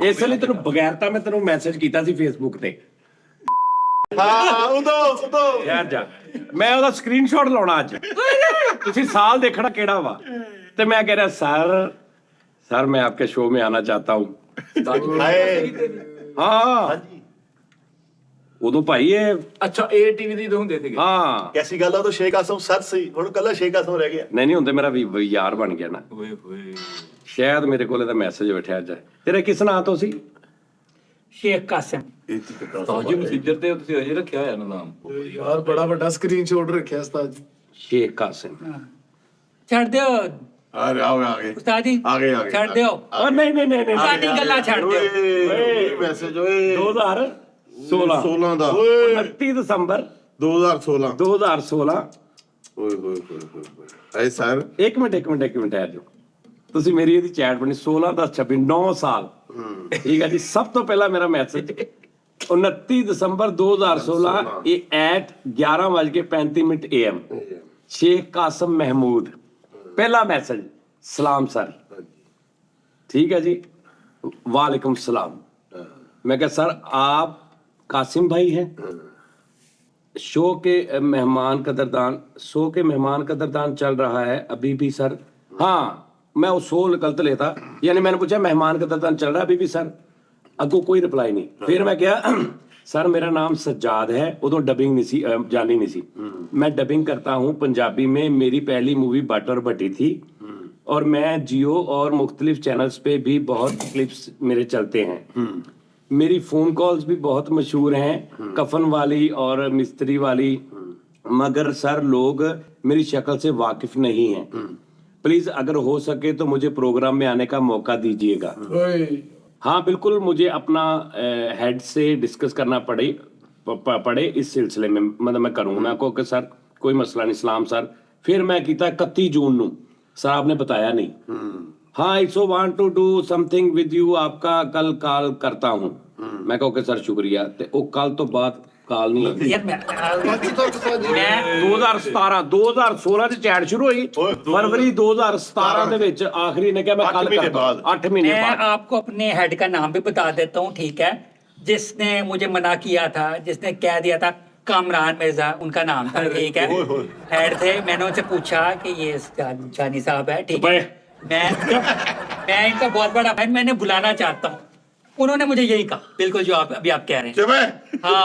ਇਸ ਲਈ ਤੈਨੂੰ ਬਗੈਰਤਾ ਮੈਂ ਤੈਨੂੰ ਮੈਸੇਜ ਕੀਤਾ ਸੀ ਫੇਸਬੁੱਕ ਤੇ। ਹਾਂ ਉਦੋਂ ਯਾਰ ਜਾ ਮੈਂ ਉਹਦਾ ਸਕਰੀਨਸ਼ਾਟ ਲਾਉਣਾ ਅੱਜ। ਤੁਸੀਂ ਸਾਲ ਦੇਖਣਾ ਕਿਹੜਾ ਵਾ। ਤੇ ਮੈਂ ਕਹਿ ਰਿਹਾ सर मैं आपके शो में आना चाहता हूँ। हाँ ਉਦੋਂ ਭਾਈ ਇਹ ਅੱਛਾ ਇਹ ਟੀਵੀ ਦੀ ਹੁੰਦੇ ਸੀਗੇ। ਹਾਂ ਕੈਸੀ ਗੱਲ ਆ ਤਾਂ ਸ਼ੇਖ ਆਸਮ ਸਰ ਸੀ, ਹੁਣ ਕੱਲਾ ਸ਼ੇਖ ਆਸਮ ਰਹਿ ਗਿਆ। ਨਹੀਂ ਹੁੰਦੇ ਮੇਰਾ ਵੀ ਯਾਰ ਬਣ ਗਿਆ ਨਾ। ਓਏ ਹੋਏ ਸ਼ਾਇਦ ਮੇਰੇ ਕੋਲ ਇਹਦਾ ਮੈਸੇਜ ਬੈਠਿਆ ਅੱਜ। ਤੇਰੇ ਕਿਸ ਨਾਂ ਤੋਂ ਸੀ? शेख कासिम। ਤਾਜੀ ਮਸੀਜਰ ਤੇ ਤੁਸੀਂ ਅਜੇ ਰੱਖਿਆ ਹੋਇਆ ਨਾ ਨਾਮ। ਯਾਰ ਬੜਾ ਵੱਡਾ ਸਕਰੀਨਸ਼ਾਟ ਰੱਖਿਆ ਉਸਤਾਦ ਜੀ। शेख कासिम। छड़ दियो ਆ ਗਏ उस्ताद जी, आ गए छड़ दियो नहीं साडी गल्ला छड़ दियो। ਮੈਸੇਜ ਓਏ 2016 16 ਦਾ 29 ਦਸੰਬਰ 2016 2016। ਓਏ ਹੋਏ ਹੋਏ ਹੋਏ ਐ ਸਰ ਇੱਕ ਮਿੰਟ ਆ ਜਾਓ। ਤੁਸੀਂ ਮੇਰੀ ਇਹਦੀ ਚੈਟ ਬਣੀ 16 10 26 9 ਸਾਲ। ਠੀਕ ਹੈ ਜੀ। ਸਭ ਤੋਂ ਪਹਿਲਾਂ ਮੇਰਾ ਮੈਸੇਜ 29 ਦਸੰਬਰ 2016 ਇਹ ਐਟ 11:35 AM शेख कासिम महमूद। पहला मैसेज सलाम सर। ठीक है जी। वालेकुम सलाम। मैं कहा सर आप कासिम भाई हैं? शो के मेहमान कदरदान चल रहा है अभी भी सर? हाँ मैं वो शो निकलते लेता, यानी मैंने पूछा मेहमान कदरदान चल रहा है अभी भी सर? अगो कोई रिप्लाई नहीं। फिर मैं क्या सर मेरा नाम सज्जाद है। उदो डबिंग नहीं सी, जानी नहीं सी। मैं डबिंग करता हूँ पंजाबी में। मेरी पहली मूवी बट और बटी थी और मैं जियो और मुख्तलिफ चैनल्स पे भी बहुत क्लिप्स मेरे चलते हैं। मेरी फोन कॉल्स भी बहुत मशहूर हैं, कफन वाली और मिस्त्री वाली, मगर सर लोग मेरी शक्ल से वाकिफ नहीं हैं। प्लीज अगर हो सके तो मुझे प्रोग्राम में आने का मौका दीजिएगा। हाँ बिल्कुल, मुझे अपना हेड से डिस्कस करना पड़े इस सिलसिले में, मतलब मैं करूँगा। मैं को सर कोई मसला नहीं सलाम सर। फिर मैं किया 31 जून नू। सर आपने बताया नहीं। हाँ it's want to do something with you, आपका कल कॉल करता हूँ। मैं कहा ओके सर शुक्रिया। ते वो कल तो बाद काल नहीं है। यार मैं 2016 ਚ ਚੈਟ ਸ਼ੁਰੂ ਹੋਈ। ਫਰਵਰੀ 2017 ਦੇ ਵਿੱਚ ਆਖਰੀ ਨੇ ਕਿਹਾ ਮੈਂ ਕੱਲ ਕਰਦਾ। 8 महीने मैं बाद। आपको अपने हेड का नाम भी बता देता हूँ, ठीक है? जिसने मुझे मना किया था, जिसने कह दिया था, कामरान मिर्जा उनका नाम था, ठीक है? हेड थे। मैंने उनसे पूछा कि ये जानी साहब है, ठीक है? मैं इनका बहुत बड़ा फैन, मैंने बुलाना चाहता हूँ। उन्होंने मुझे यही कहा, बिल्कुल जो आप अभी आप कह रहे हैं। हाँ